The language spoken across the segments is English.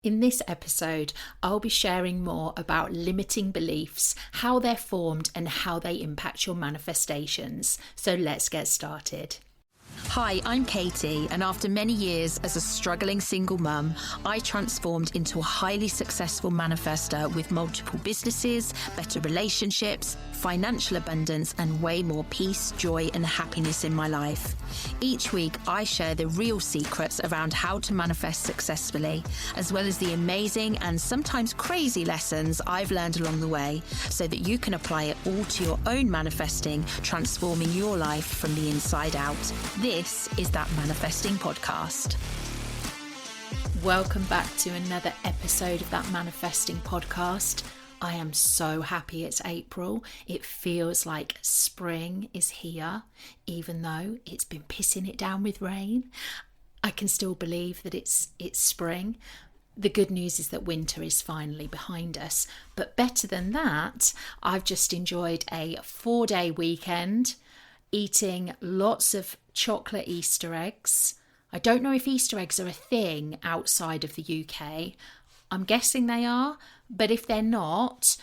In this episode, I'll be sharing more about limiting beliefs, how they're formed, and how they impact your manifestations. So let's get started. Hi, I'm Katie, and after many years as a struggling single mum, I transformed into a highly successful manifester with multiple businesses, better relationships, financial abundance, and way more peace, joy, and happiness in my life. Each week, I share the real secrets around how to manifest successfully, as well as the amazing and sometimes crazy lessons I've learned along the way, so that you can apply it all to your own manifesting, transforming your life from the inside out. This is That Manifesting Podcast. Welcome back to another episode of That Manifesting Podcast. I am so happy it's April. It feels like spring is here, even though it's been pissing it down with rain. I can still believe that it's spring. The good news is that winter is finally behind us. But better than that, I've just enjoyed a 4-day weekend, eating lots of chocolate Easter eggs. I don't know if Easter eggs are a thing outside of the UK. I'm guessing they are, but if they're not,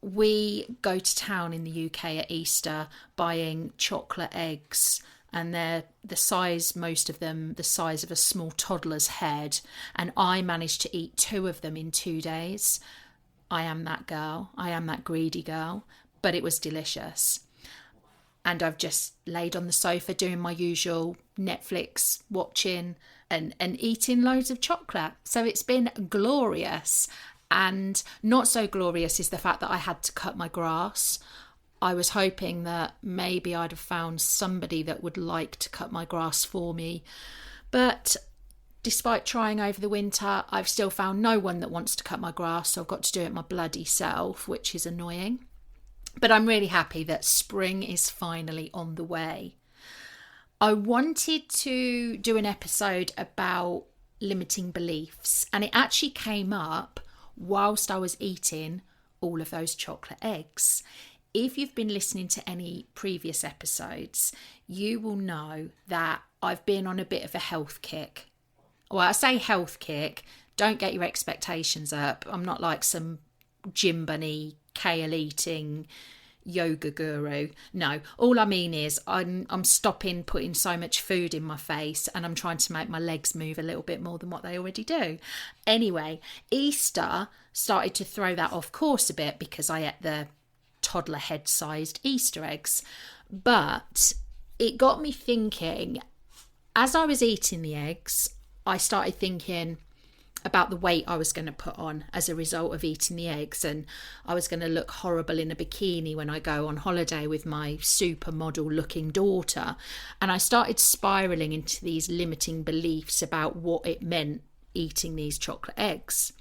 we go to town in the UK at Easter buying chocolate eggs, and they're the size, most of them, the size of a small toddler's head, and I managed to eat 2 of them in 2 days. I am that girl. I am that greedy girl, but it was delicious. And I've just laid on the sofa doing my usual Netflix watching and eating loads of chocolate. So it's been glorious. And not so glorious is the fact that I had to cut my grass. I was hoping that maybe I'd have found somebody that would like to cut my grass for me. But despite trying over the winter, I've still found no one that wants to cut my grass. So I've got to do it my bloody self, which is annoying. But I'm really happy that spring is finally on the way. I wanted to do an episode about limiting beliefs, and it actually came up whilst I was eating all of those chocolate eggs. If you've been listening to any previous episodes, you will know that I've been on a bit of a health kick. Well, I say health kick, don't get your expectations up. I'm not like some gym bunny, kale eating yoga guru. No, all I mean is I'm stopping putting so much food in my face, and I'm trying to make my legs move a little bit more than what they already do. Anyway, Easter started to throw that off course a bit because I ate the toddler head-sized Easter eggs. But it got me thinking, as I was eating the eggs, I started thinking about the weight I was going to put on as a result of eating the eggs, and I was going to look horrible in a bikini when I go on holiday with my supermodel looking daughter. And I started spiraling into these limiting beliefs about what it meant eating these chocolate eggs.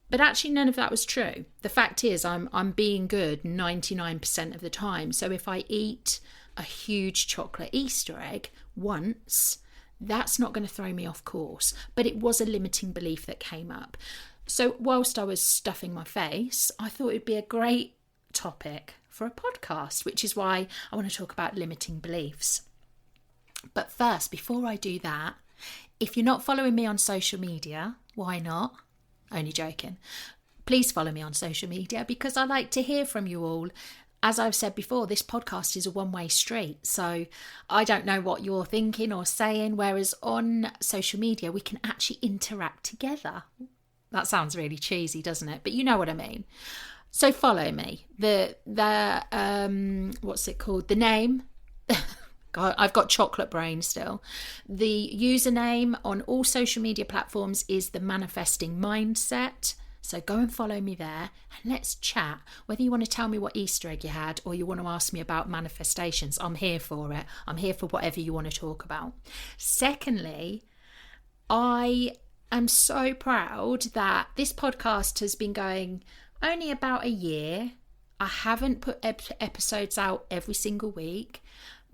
But actually none of that was true. The fact is I'm being good 99% of the time. So if I eat a huge chocolate Easter egg once, that's not going to throw me off course. But it was a limiting belief that came up. So whilst I was stuffing my face, I thought it'd be a great topic for a podcast, which is why I want to talk about limiting beliefs. But first, before I do that, if you're not following me on social media, why not? Only joking. Please follow me on social media because I like to hear from you all. As I've said before, this podcast is a one-way street, so I don't know what you're thinking or saying, whereas on social media, we can actually interact together. That sounds really cheesy, doesn't it? But you know what I mean. So follow me. What's it called? The name. God, I've got chocolate brain still. The username on all social media platforms is The Manifesting Mindset. So go and follow me there and let's chat. Whether you want to tell me what Easter egg you had or you want to ask me about manifestations, I'm here for it. I'm here for whatever you want to talk about. Secondly, I am so proud that this podcast has been going only about a year. I haven't put episodes out every single week,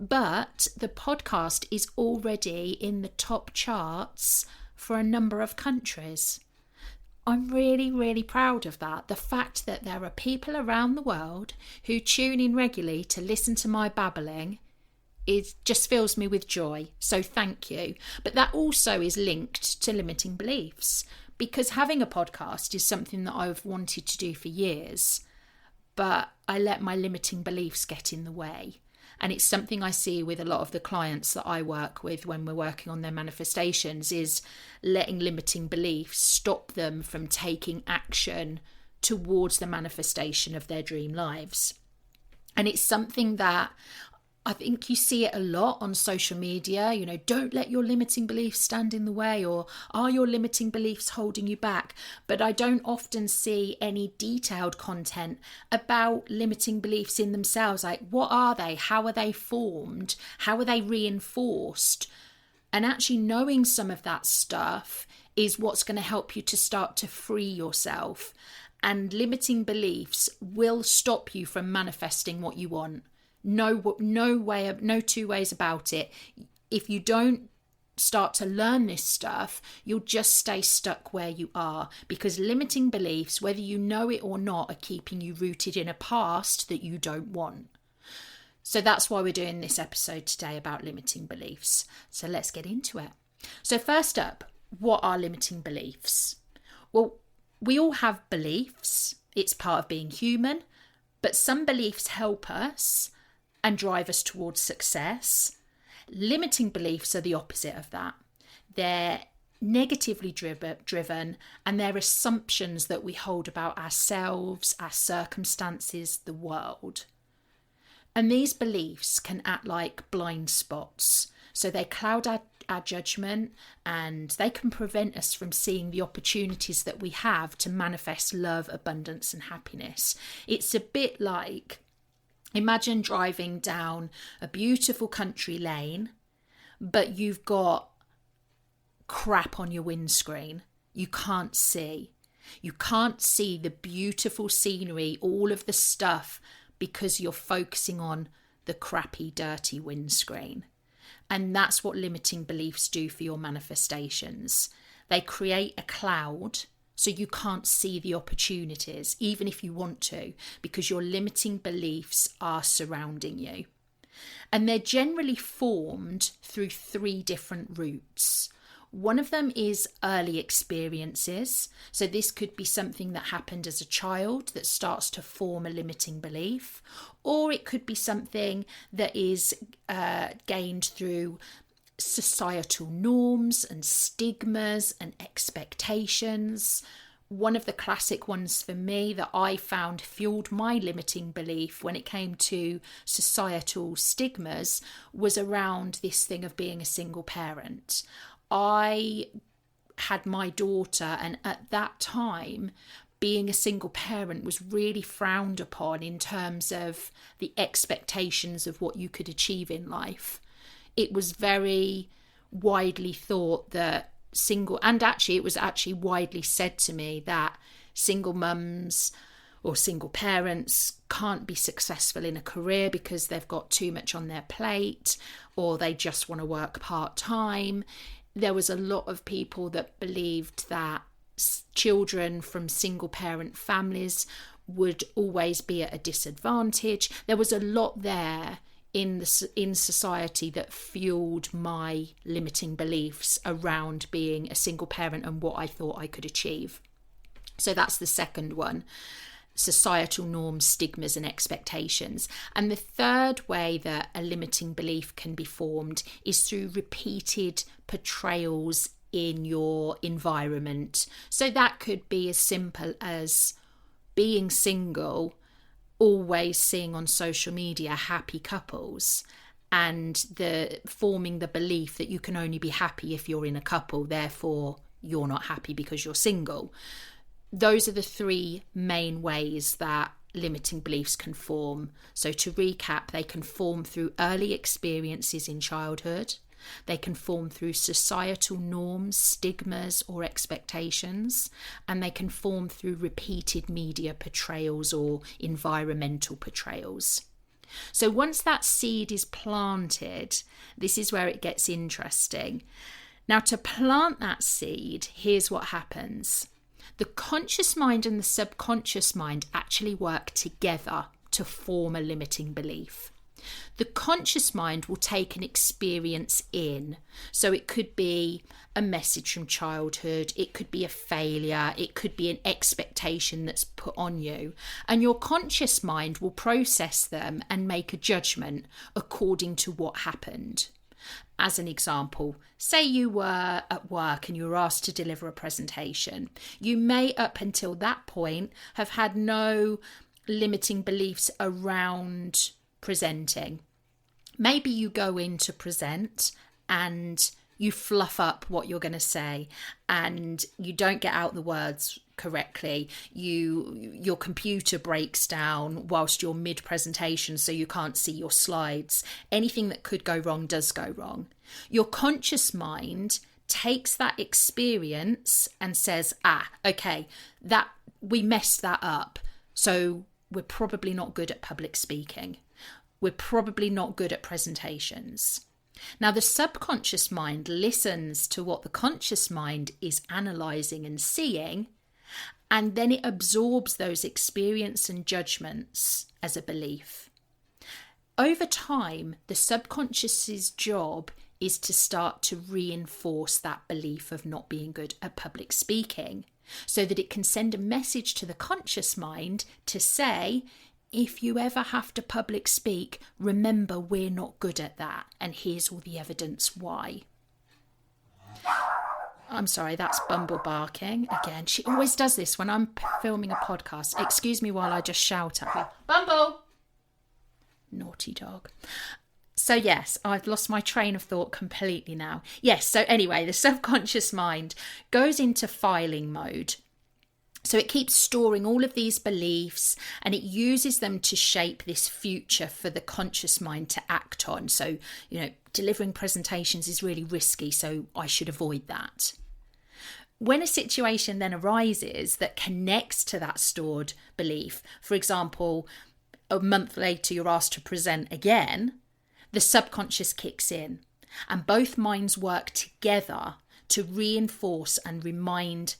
but the podcast is already in the top charts for a number of countries. I'm really, really proud of that. The fact that there are people around the world who tune in regularly to listen to my babbling, it just fills me with joy. So thank you. But that also is linked to limiting beliefs, because having a podcast is something that I've wanted to do for years, but I let my limiting beliefs get in the way. And it's something I see with a lot of the clients that I work with when we're working on their manifestations, is letting limiting beliefs stop them from taking action towards the manifestation of their dream lives. And it's something that I think you see it a lot on social media, don't let your limiting beliefs stand in the way, or are your limiting beliefs holding you back? But I don't often see any detailed content about limiting beliefs in themselves. Like, what are they? How are they formed? How are they reinforced? And actually knowing some of that stuff is what's going to help you to start to free yourself. And limiting beliefs will stop you from manifesting what you want. No two ways about it. If you don't start to learn this stuff, you'll just stay stuck where you are, because limiting beliefs, whether you know it or not, are keeping you rooted in a past that you don't want. So that's why we're doing this episode today about limiting beliefs. So let's get into it. So first up, what are limiting beliefs? Well, we all have beliefs. It's part of being human, but some beliefs help us and drive us towards success. Limiting beliefs are the opposite of that. They're negatively driven, and they're assumptions that we hold about ourselves, our circumstances, the world. And these beliefs can act like blind spots. So they cloud our judgment, and they can prevent us from seeing the opportunities that we have to manifest love, abundance, and happiness. It's a bit like, imagine driving down a beautiful country lane, but you've got crap on your windscreen. You can't see. You can't see the beautiful scenery, all of the stuff, because you're focusing on the crappy, dirty windscreen. And that's what limiting beliefs do for your manifestations. They create a cloud so you can't see the opportunities, even if you want to, because your limiting beliefs are surrounding you. And they're generally formed through 3 different routes. One of them is early experiences. So this could be something that happened as a child that starts to form a limiting belief, or it could be something that is gained through societal norms and stigmas and expectations. One of the classic ones for me that I found fueled my limiting belief when it came to societal stigmas was around this thing of being a single parent. I had my daughter, and at that time, being a single parent was really frowned upon in terms of the expectations of what you could achieve in life. It was very widely thought that it was actually widely said to me that single mums or single parents can't be successful in a career because they've got too much on their plate, or they just want to work part-time. There was a lot of people that believed that children from single parent families would always be at a disadvantage. There was a lot there in society that fueled my limiting beliefs around being a single parent and what I thought I could achieve. So that's the second one: societal norms, stigmas, and expectations. And the third way that a limiting belief can be formed is through repeated portrayals in your environment. So that could be as simple as being single, always seeing on social media happy couples, and forming the belief that you can only be happy if you're in a couple, therefore you're not happy because you're single. Those are the 3 main ways that limiting beliefs can form. So to recap, they can form through early experiences in childhood. They can form through societal norms, stigmas, or expectations, and they can form through repeated media portrayals or environmental portrayals. So once that seed is planted, this is where it gets interesting. Now, to plant that seed, here's what happens. The conscious mind and the subconscious mind actually work together to form a limiting belief. The conscious mind will take an experience in. So it could be a message from childhood, it could be a failure, it could be an expectation that's put on you. And your conscious mind will process them and make a judgment according to what happened. As an example, say you were at work and you were asked to deliver a presentation. You may, up until that point, have had no limiting beliefs around presenting. Maybe you go in to present and you fluff up what you're going to say and you don't get out the words correctly. Your computer breaks down whilst you're mid-presentation, so you can't see your slides. Anything that could go wrong does go wrong. Your conscious mind takes that experience and says, okay, that we messed that up, so we're probably not good at public speaking. We're probably not good at presentations. Now, the subconscious mind listens to what the conscious mind is analysing and seeing, and then it absorbs those experiences and judgments as a belief. Over time, the subconscious's job is to start to reinforce that belief of not being good at public speaking, so that it can send a message to the conscious mind to say, if you ever have to public speak, remember we're not good at that, and here's all the evidence why. I'm sorry, that's Bumble barking again. She always does this when I'm filming a podcast. Excuse me while I just shout at her. Bumble! Naughty dog. So yes, I've lost my train of thought completely now. Yes, so anyway, the subconscious mind goes into filing mode. So it keeps storing all of these beliefs and it uses them to shape this future for the conscious mind to act on. So, delivering presentations is really risky, so I should avoid that. When a situation then arises that connects to that stored belief, for example, a month later you're asked to present again, the subconscious kicks in and both minds work together to reinforce and remind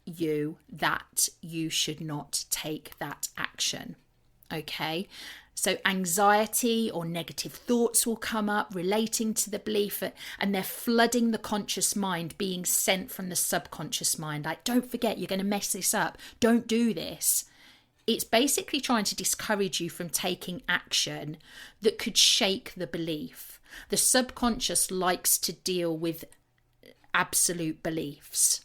you that you should not take that action. Okay, so anxiety or negative thoughts will come up relating to the belief, and they're flooding the conscious mind, being sent from the subconscious mind, like, don't forget, you're going to mess this up, don't do this. It's basically trying to discourage you from taking action that could shake the belief. The subconscious likes to deal with absolute beliefs.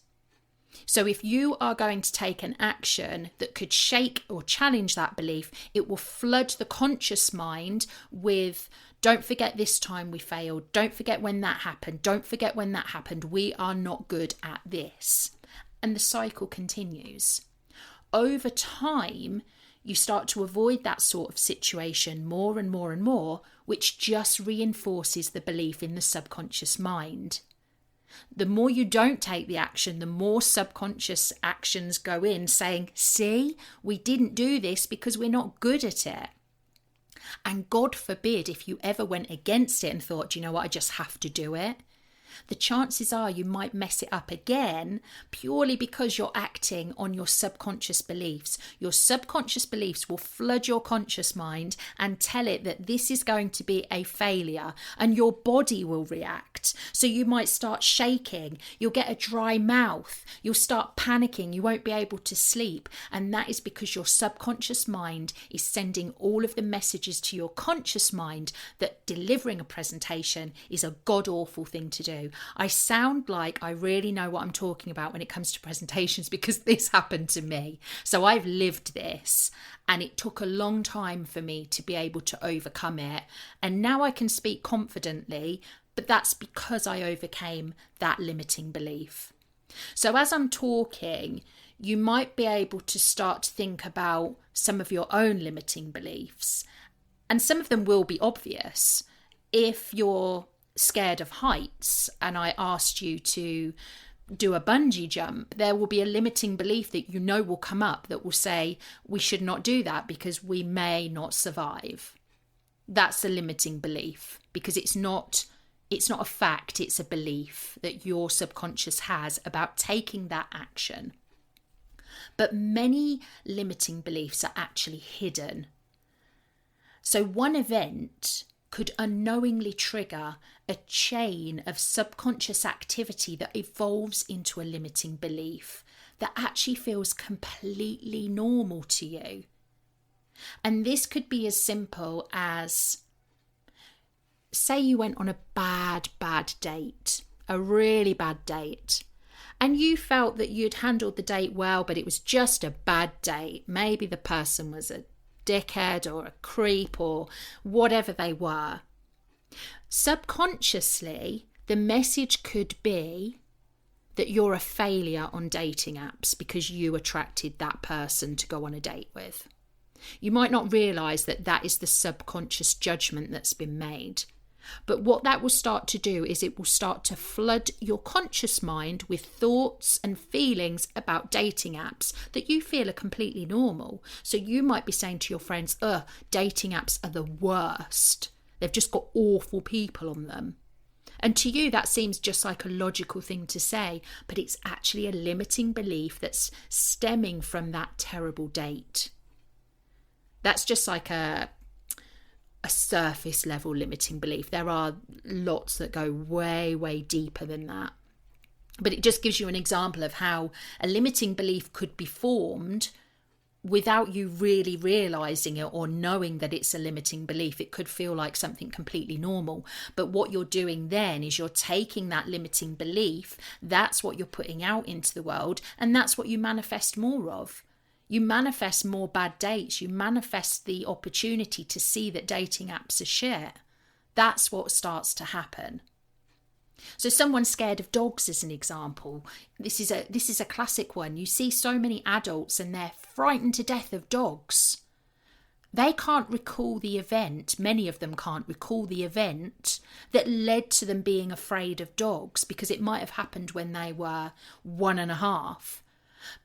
So if you are going to take an action that could shake or challenge that belief, it will flood the conscious mind with, don't forget this time we failed, don't forget when that happened, don't forget when that happened, we are not good at this. And the cycle continues. Over time, you start to avoid that sort of situation more and more and more, which just reinforces the belief in the subconscious mind. The more you don't take the action, the more subconscious actions go in saying, see, we didn't do this because we're not good at it. And God forbid if you ever went against it and thought, you know what, I just have to do it. The chances are you might mess it up again purely because you're acting on your subconscious beliefs. Your subconscious beliefs will flood your conscious mind and tell it that this is going to be a failure, and your body will react. So you might start shaking, you'll get a dry mouth, you'll start panicking, you won't be able to sleep. And that is because your subconscious mind is sending all of the messages to your conscious mind that delivering a presentation is a god-awful thing to do. I sound like I really know what I'm talking about when it comes to presentations because this happened to me. So I've lived this and it took a long time for me to be able to overcome it. And now I can speak confidently, but that's because I overcame that limiting belief. So as I'm talking, you might be able to start to think about some of your own limiting beliefs. And some of them will be obvious. If you're scared of heights and I asked you to do a bungee jump, there will be a limiting belief that you know will come up that will say we should not do that because we may not survive. That's a limiting belief because it's not a fact, it's a belief that your subconscious has about taking that action. But many limiting beliefs are actually hidden. So one event could unknowingly trigger a chain of subconscious activity that evolves into a limiting belief that actually feels completely normal to you. And this could be as simple as, say you went on a bad date, a really bad date, and you felt that you'd handled the date well, but it was just a bad date. Maybe the person was a dickhead or a creep or whatever they were. Subconsciously, the message could be that you're a failure on dating apps because you attracted that person to go on a date with. You might not realise that that is the subconscious judgment that's been made. But what that will start to do is it will start to flood your conscious mind with thoughts and feelings about dating apps that you feel are completely normal. So you might be saying to your friends, dating apps are the worst. They've just got awful people on them. And to you, that seems just like a logical thing to say, but it's actually a limiting belief that's stemming from that terrible date. That's just like a surface level limiting belief. There are lots that go way, way deeper than that. But it just gives you an example of how a limiting belief could be formed without you really realizing it or knowing that it's a limiting belief. It could feel like something completely normal. But what you're doing then is you're taking that limiting belief, that's what you're putting out into the world, and that's what you manifest more of. You manifest more bad dates. You manifest the opportunity to see that dating apps are shit. That's what starts to happen. So someone scared of dogs is an example. This is a classic one. You see so many adults and they're frightened to death of dogs. They can't recall the event, many of them can't recall the event that led to them being afraid of dogs, because it might have happened when they were 1.5.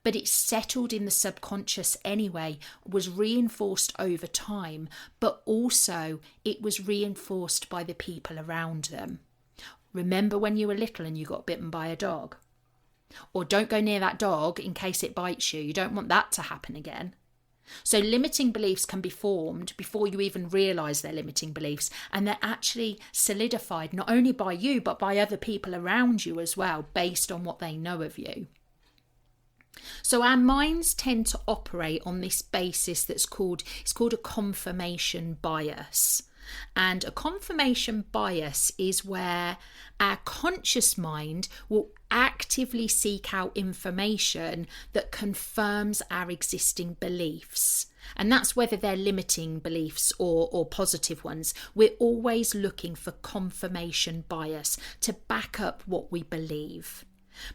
But it's settled in the subconscious anyway, was reinforced over time, but also it was reinforced by the people around them. Remember when you were little and you got bitten by a dog? Or don't go near that dog in case it bites you. You don't want that to happen again. So limiting beliefs can be formed before you even realise they're limiting beliefs, and they're actually solidified not only by you but by other people around you as well, based on what they know of you. So our minds tend to operate on this basis it's called a confirmation bias. And a confirmation bias is where our conscious mind will actively seek out information that confirms our existing beliefs. And that's whether they're limiting beliefs or positive ones. We're always looking for confirmation bias to back up what we believe.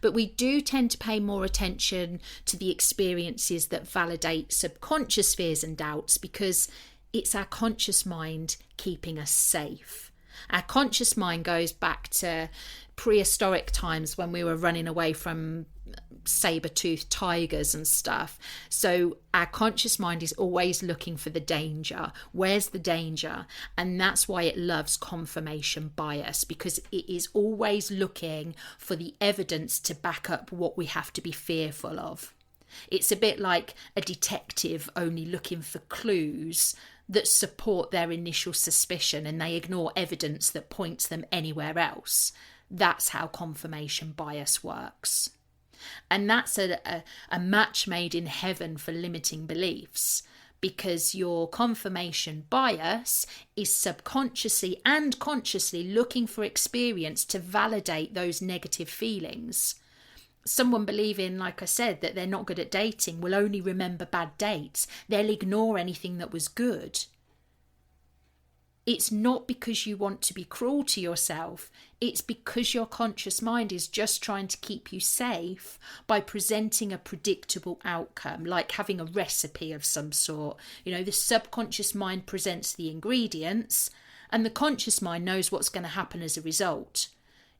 But we do tend to pay more attention to the experiences that validate subconscious fears and doubts, because it's our conscious mind keeping us safe. Our conscious mind goes back to prehistoric times when we were running away from saber-toothed tigers and stuff. So our conscious mind is always looking for the danger. Where's the danger? And that's why it loves confirmation bias, because it is always looking for the evidence to back up what we have to be fearful of. It's a bit like a detective only looking for clues that support their initial suspicion, and they ignore evidence that points them anywhere else. That's how confirmation bias works. And that's a match made in heaven for limiting beliefs, because your confirmation bias is subconsciously and consciously looking for experience to validate those negative feelings. Someone believing, like I said, that they're not good at dating will only remember bad dates. They'll ignore anything that was good. It's not because you want to be cruel to yourself. It's because your conscious mind is just trying to keep you safe by presenting a predictable outcome, like having a recipe of some sort. You know, the subconscious mind presents the ingredients and the conscious mind knows what's going to happen as a result.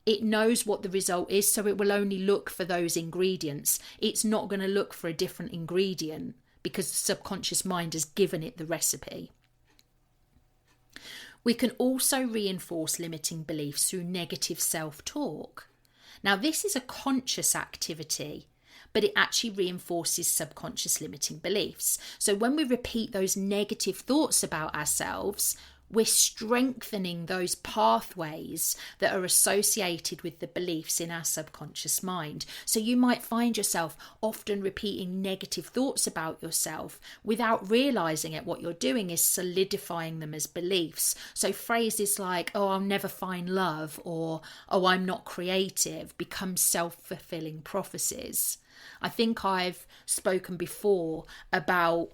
It knows what the result is, so it will only look for those ingredients. It's not going to look for a different ingredient because the subconscious mind has given it the recipe. We can also reinforce limiting beliefs through negative self-talk. Now, this is a conscious activity, but it actually reinforces subconscious limiting beliefs. So when we repeat those negative thoughts about ourselves, we're strengthening those pathways that are associated with the beliefs in our subconscious mind. So you might find yourself often repeating negative thoughts about yourself without realizing it. What you're doing is solidifying them as beliefs. So phrases like, oh, I'll never find love, or, oh, I'm not creative, become self-fulfilling prophecies. I think I've spoken before about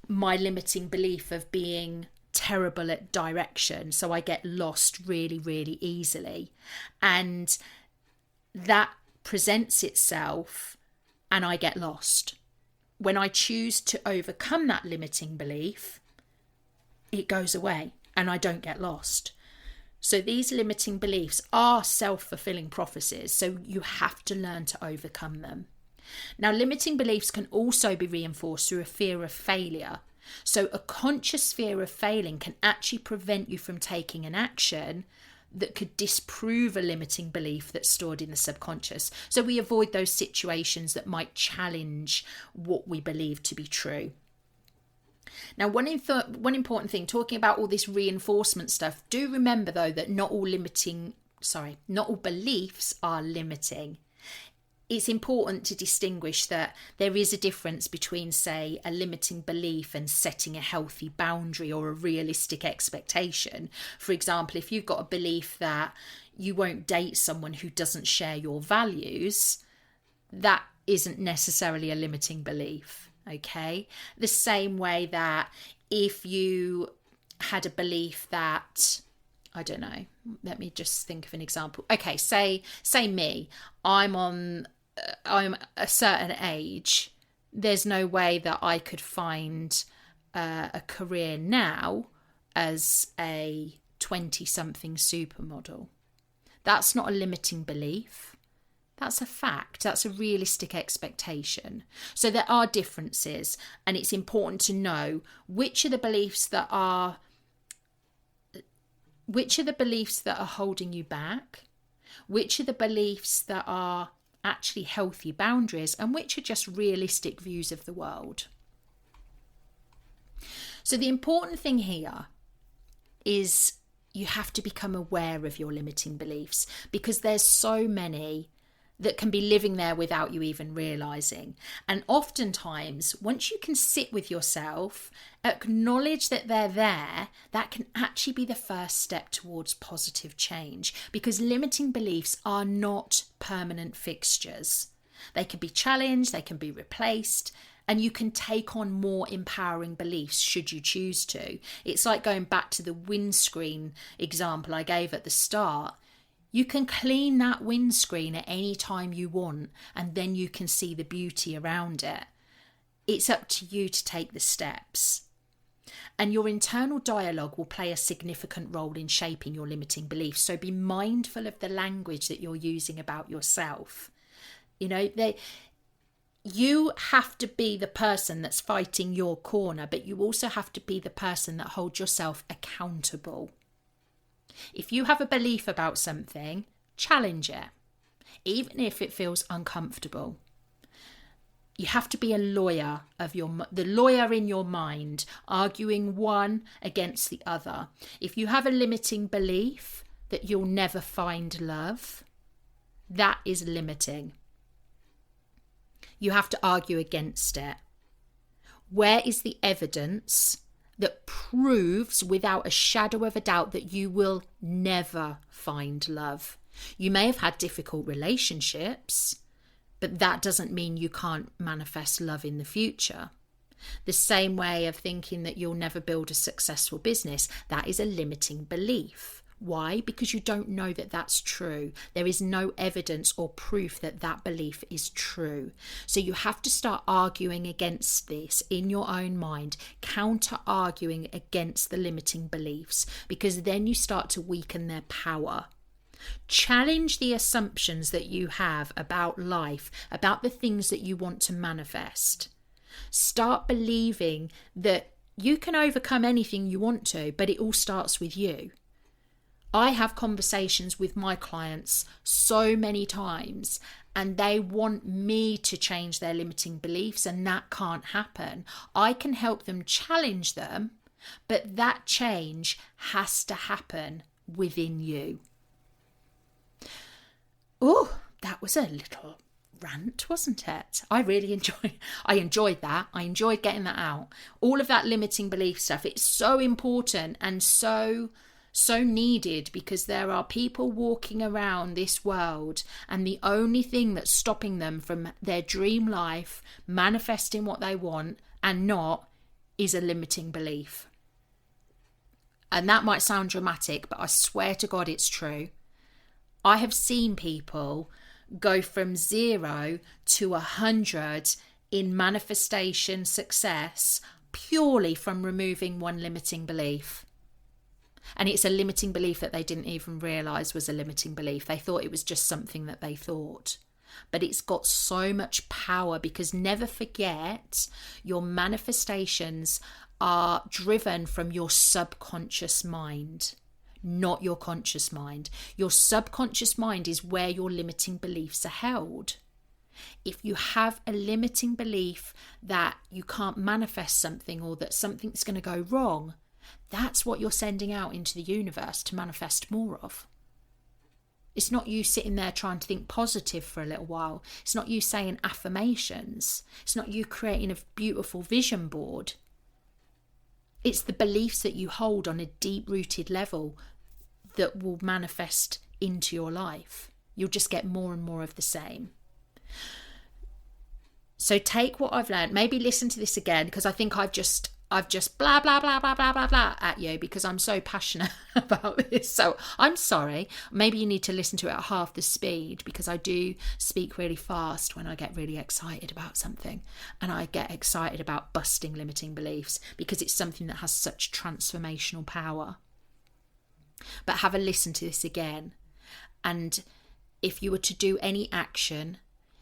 my limiting belief of being terrible at direction, so I get lost really, really easily, and that presents itself and I get lost. When I choose to overcome that limiting belief, it goes away and I don't get lost. So these limiting beliefs are self-fulfilling prophecies, so you have to learn to overcome them. Now, limiting beliefs can also be reinforced through a fear of failure. So a conscious fear of failing can actually prevent you from taking an action that could disprove a limiting belief that's stored in the subconscious. So we avoid those situations that might challenge what we believe to be true. Now, one important thing, talking about all this reinforcement stuff, do remember though that not all beliefs are limiting. It's important to distinguish that there is a difference between, say, a limiting belief and setting a healthy boundary or a realistic expectation. For example, if you've got a belief that you won't date someone who doesn't share your values, that isn't necessarily a limiting belief, okay? The same way that if you had a belief that, I don't know, let me just think of an example. Okay, say me, I'm a certain age, there's no way that I could find a career now as a 20-something supermodel. That's not a limiting belief. That's a fact. That's a realistic expectation. So there are differences, and it's important to know which are the beliefs that are holding you back, which are the beliefs that are actually healthy boundaries, and which are just realistic views of the world. So the important thing here is you have to become aware of your limiting beliefs, because there's so many that can be living there without you even realizing. And oftentimes, once you can sit with yourself, acknowledge that they're there, that can actually be the first step towards positive change, because limiting beliefs are not permanent fixtures. They can be challenged, they can be replaced, and you can take on more empowering beliefs should you choose to. It's like going back to the windscreen example I gave at the start. You can clean that windscreen at any time you want, and then you can see the beauty around it. It's up to you to take the steps. And your internal dialogue will play a significant role in shaping your limiting beliefs. So be mindful of the language that you're using about yourself. You have to be the person that's fighting your corner, but you also have to be the person that holds yourself accountable. If you have a belief about something, challenge it, even if it feels uncomfortable. You have to be a lawyer the lawyer in your mind, arguing one against the other. If you have a limiting belief that you'll never find love, that is limiting. You have to argue against it. Where is the evidence that proves without a shadow of a doubt that you will never find love? You may have had difficult relationships, but that doesn't mean you can't manifest love in the future. The same way of thinking that you'll never build a successful business, that is a limiting belief. Why? Because you don't know that that's true. There is no evidence or proof that that belief is true. So you have to start arguing against this in your own mind, counter-arguing against the limiting beliefs, because then you start to weaken their power. Challenge the assumptions that you have about life, about the things that you want to manifest. Start believing that you can overcome anything you want to, but it all starts with you. I have conversations with my clients so many times, and they want me to change their limiting beliefs, and that can't happen. I can help them challenge them, but that change has to happen within you. Oh, that was a little rant, wasn't it? I enjoyed that. I enjoyed getting that out. All of that limiting belief stuff, it's so important and so needed, because there are people walking around this world and the only thing that's stopping them from their dream life, manifesting what they want and not, is a limiting belief. And that might sound dramatic, but I swear to God it's true. I have seen people go from 0 to 100 in manifestation success purely from removing one limiting belief. And it's a limiting belief that they didn't even realise was a limiting belief. They thought it was just something that they thought. But it's got so much power, because never forget, your manifestations are driven from your subconscious mind, not your conscious mind. Your subconscious mind is where your limiting beliefs are held. If you have a limiting belief that you can't manifest something, or that something's going to go wrong, that's what you're sending out into the universe to manifest more of. It's not you sitting there trying to think positive for a little while. It's not you saying affirmations. It's not you creating a beautiful vision board. It's the beliefs that you hold on a deep-rooted level that will manifest into your life. You'll just get more and more of the same. So take what I've learned. Maybe listen to this again, because I think I've just blah, blah, blah, blah, blah, blah, blah at you, because I'm so passionate about this. So I'm sorry. Maybe you need to listen to it at half the speed, because I do speak really fast when I get really excited about something. And I get excited about busting limiting beliefs, because it's something that has such transformational power. But have a listen to this again. And if you were to do any action,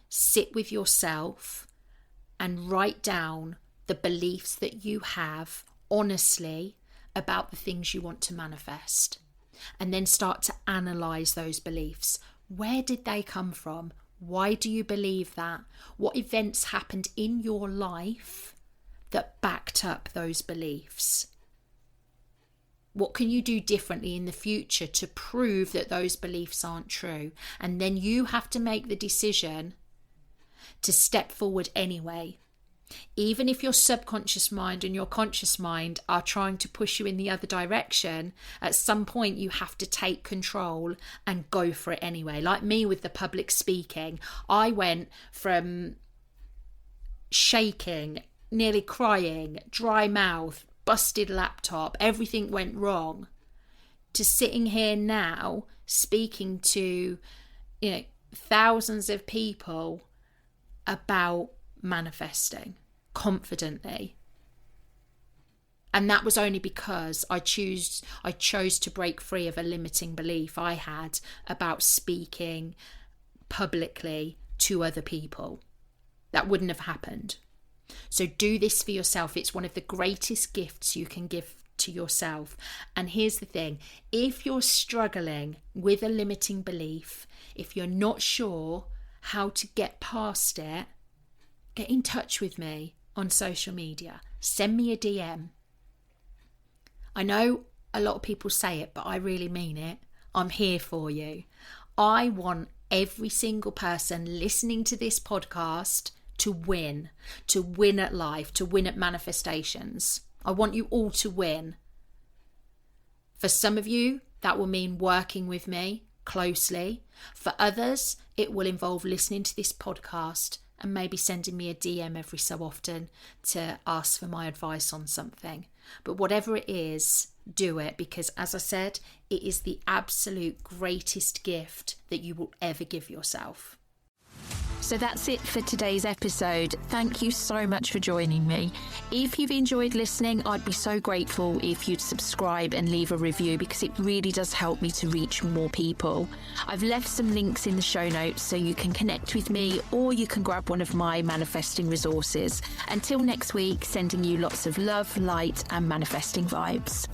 sit with yourself and write down the beliefs that you have honestly about the things you want to manifest, and then start to analyse those beliefs. Where did they come from? Why do you believe that? What events happened in your life that backed up those beliefs? What can you do differently in the future to prove that those beliefs aren't true? And then you have to make the decision to step forward anyway. Even if your subconscious mind and your conscious mind are trying to push you in the other direction, at some point you have to take control and go for it anyway. Like me with the public speaking, I went from shaking, nearly crying, dry mouth, busted laptop, everything went wrong, to sitting here now speaking to, thousands of people about manifesting confidently. And that was only because I chose to break free of a limiting belief I had about speaking publicly to other people. That wouldn't have happened. So do this for yourself. It's one of the greatest gifts you can give to yourself. And here's the thing: if you're struggling with a limiting belief, if you're not sure how to get past it, get in touch with me on social media. Send me a DM. I know a lot of people say it, but I really mean it. I'm here for you. I want every single person listening to this podcast to win at life, to win at manifestations. I want you all to win. For some of you, that will mean working with me closely. For others, it will involve listening to this podcast and maybe sending me a DM every so often to ask for my advice on something. But whatever it is, do it, because as I said, it is the absolute greatest gift that you will ever give yourself. So that's it for today's episode. Thank you so much for joining me. If you've enjoyed listening, I'd be so grateful if you'd subscribe and leave a review, because it really does help me to reach more people. I've left some links in the show notes so you can connect with me, or you can grab one of my manifesting resources. Until next week, sending you lots of love, light and manifesting vibes.